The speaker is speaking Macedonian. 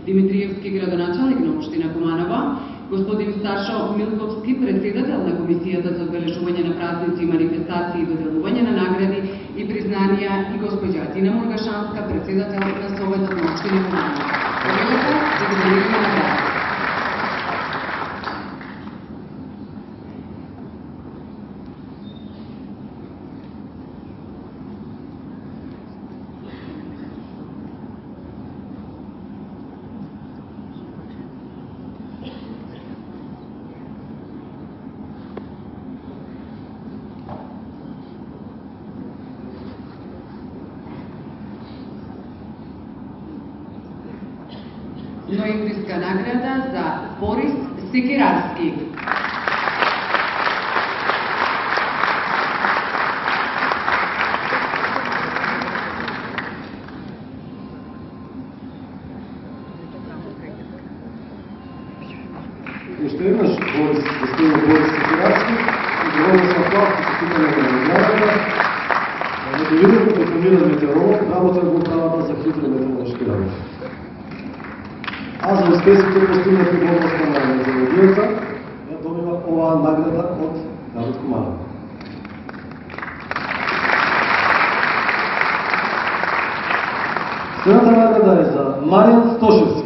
Димитриевски, градоначалник на општина Куманова, господин Сашо Милковски, председател на Комисијата за одбележување на празници, манифестации и доделување на награди и признанија, и госпоѓа Тина Мургашанска, председател на Советот на општина Куманова. Повелете за доделување на награди. Ноемвриска награда за Борис Секирарски. Уште еднаш господин Борис Секирарски, одговорен на плавка постигнала на наградата, мотивирано дипломиран метеоролог, работен во управата за хидрометеоролошки работи. А за успесите постигнати во областта на земјоделието, ја добива оваа награда од градот Куманово. Следната награда е за Маријан Стошевски.